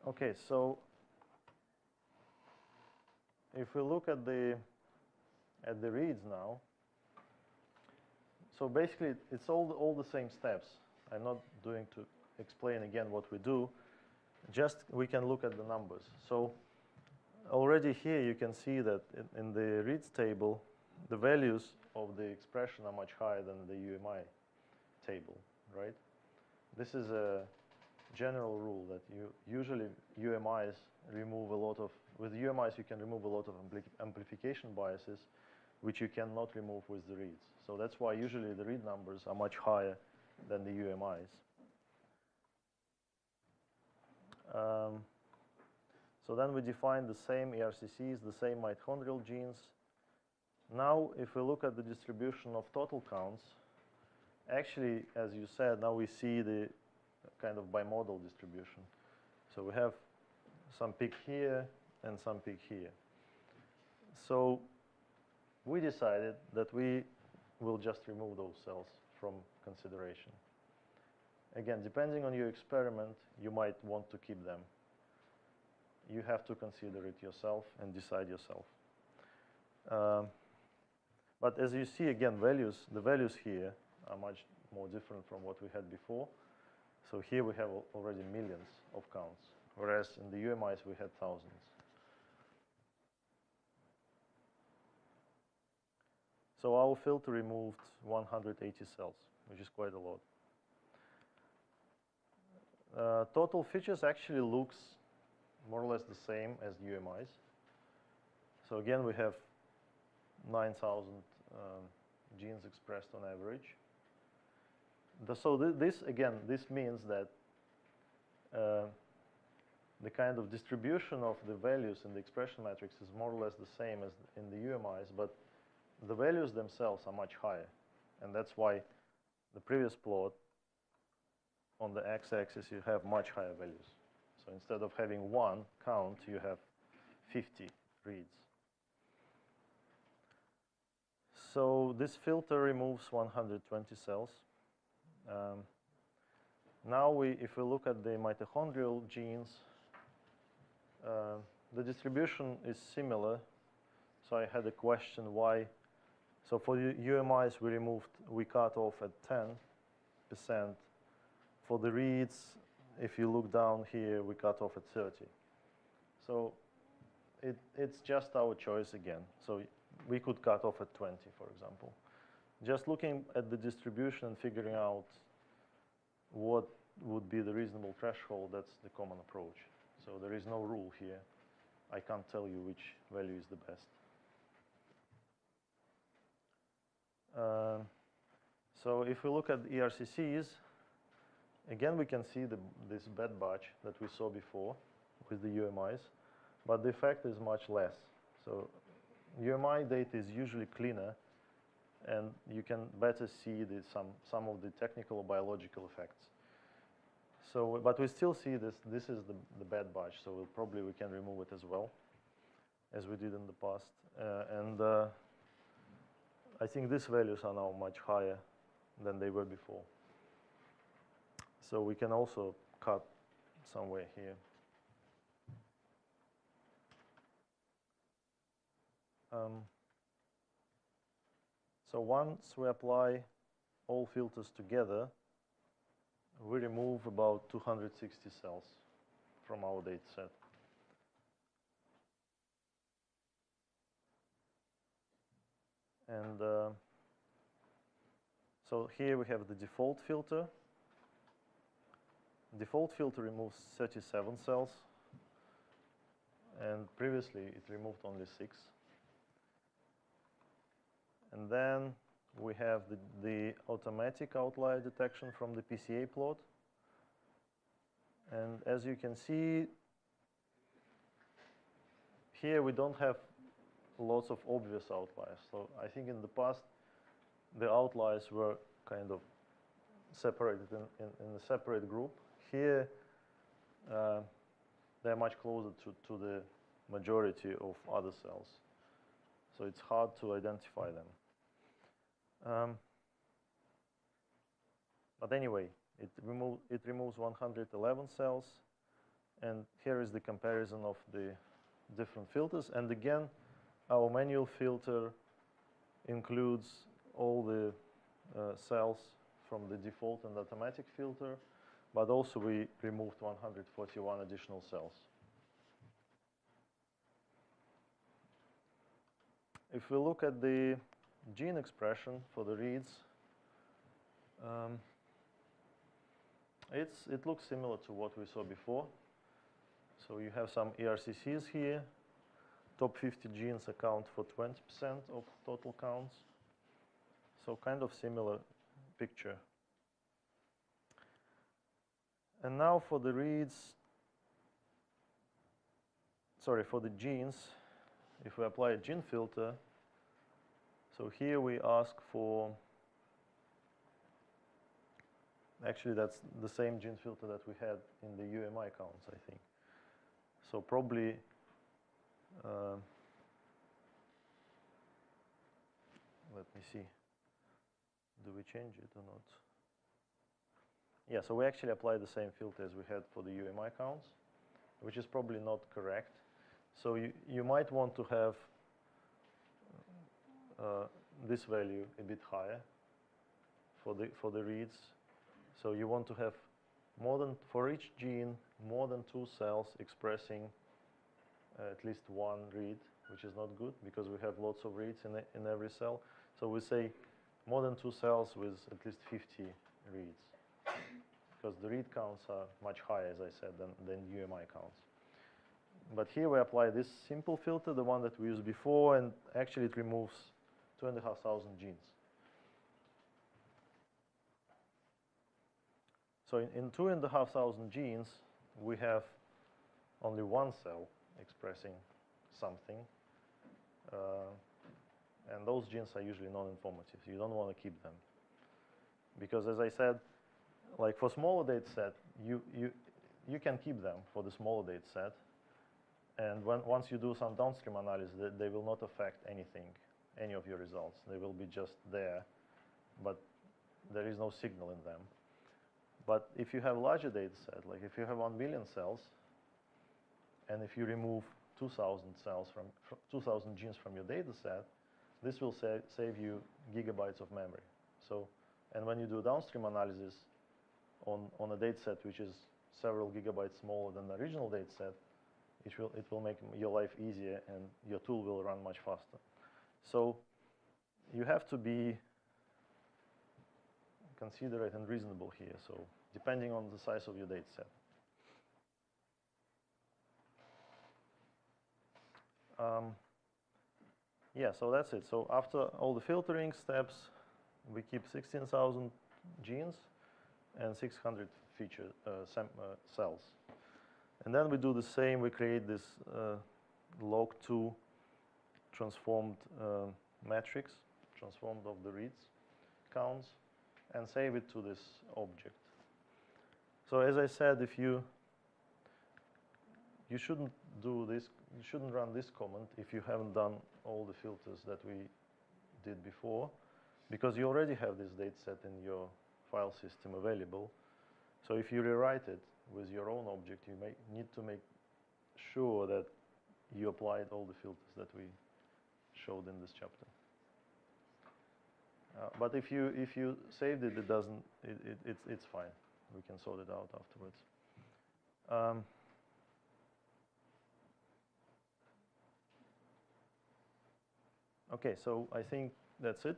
Okay, so if we look at the reads now, so basically it's all the same steps. I'm not doing to explain again what we do. Just we can look at the numbers. So already here you can see that in the reads table, the values of the expression are much higher than the UMI table, right? This is a general rule that you usually UMIs remove a lot of, with UMIs you can remove a lot of amplification biases, which you cannot remove with the reads. So that's why usually the read numbers are much higher than the UMIs. So then we define the same ERCCs, the same mitochondrial genes. Now, if we look at the distribution of total counts, actually, as you said, now we see the kind of bimodal distribution. So we have some peak here and some peak here. So we decided that we will just remove those cells from consideration. Again, depending on your experiment, you might want to keep them. You have to consider it yourself and decide yourself. But as you see, again, the values here are much more different from what we had before. So here we have already millions of counts, whereas in the UMIs we had thousands. So our filter removed 180 cells, which is quite a lot. Total features actually looks more or less the same as UMIs. So again, we have 9,000 genes expressed on average. So this means that the kind of distribution of the values in the expression matrix is more or less the same as in the UMIs, but the values themselves are much higher. And that's why the previous plot, on the x-axis, you have much higher values. So instead of having one count, you have 50 reads. So this filter removes 120 cells. Now, if we look at the mitochondrial genes, the distribution is similar. So I had a question why. So for the UMIs, we cut off at 10%. For the reads, if you look down here, we cut off at 30. So it's just our choice again. So we could cut off at 20, for example. Just looking at the distribution and figuring out what would be the reasonable threshold, that's the common approach. So there is no rule here. I can't tell you which value is the best. So if we look at the ERCCs, again, we can see this bad batch that we saw before with the UMIs, but the effect is much less. So UMI data is usually cleaner, and you can better see some of the technical or biological effects. So, but we still see this is the bad batch, so we can remove it as well, as we did in the past. I think these values are now much higher than they were before. So we can also cut somewhere here. So once we apply all filters together, we remove about 260 cells from our data set. And so here we have the default filter. Default filter removes 37 cells, and previously it removed only 6. And then we have the automatic outlier detection from the PCA plot. And as you can see, here we don't have lots of obvious outliers. So I think in the past, the outliers were kind of separated in a separate group. Here, they're much closer to the majority of other cells. So it's hard to identify them. But anyway, it removes 111 cells. And here is the comparison of the different filters. And again, our manual filter includes all the cells from the default and automatic filter, but also we removed 141 additional cells. If we look at the gene expression for the reads, it looks similar to what we saw before. So you have some ERCCs here. Top 50 genes account for 20% of total counts. So kind of similar picture. And now for the reads, sorry, for the genes, if we apply a gene filter, so here we ask for, actually that's the same gene filter that we had in the UMI counts, I think. So probably let me see, do we change it or not? Yeah, so we actually apply the same filter as we had for the UMI counts, which is probably not correct. So you might want to have this value a bit higher for the reads. So you want to have more than, for each gene, more than 2 cells expressing at least one read, which is not good because we have lots of reads in every cell. So we say more than 2 cells with at least 50 reads, because the read counts are much higher, as I said, than UMI counts. But here we apply this simple filter, the one that we used before, and actually it removes 2,500 genes. So in 2,500 genes, we have only 1 cell expressing something. And those genes are usually non-informative. You don't want to keep them. Because as I said, like for smaller data set, you can keep them for the smaller data set. And once you do some downstream analysis, they will not affect anything, any of your results. They will be just there, but there is no signal in them. But if you have larger data set, like if you have 1 million cells, and if you remove 2,000 cells 2,000 genes from your data set, this will save you gigabytes of memory. So, and when you do downstream analysis on a data set which is several gigabytes smaller than the original data set, it will make your life easier and your tool will run much faster. So you have to be considerate and reasonable here. So depending on the size of your data set. Yeah, so that's it. So after all the filtering steps, we keep 16,000 genes and 600 feature cells. And then we do the same. We create this log2 transformed matrix, transformed of the reads counts, and save it to this object. So as I said, if you shouldn't do this, you shouldn't run this command if you haven't done all the filters that we did before, because you already have this data set in your file system available. So if you rewrite it with your own object, you may need to make sure that you applied all the filters that we showed in this chapter. But if you saved it, it's fine. We can sort it out afterwards. Okay, so I think that's it.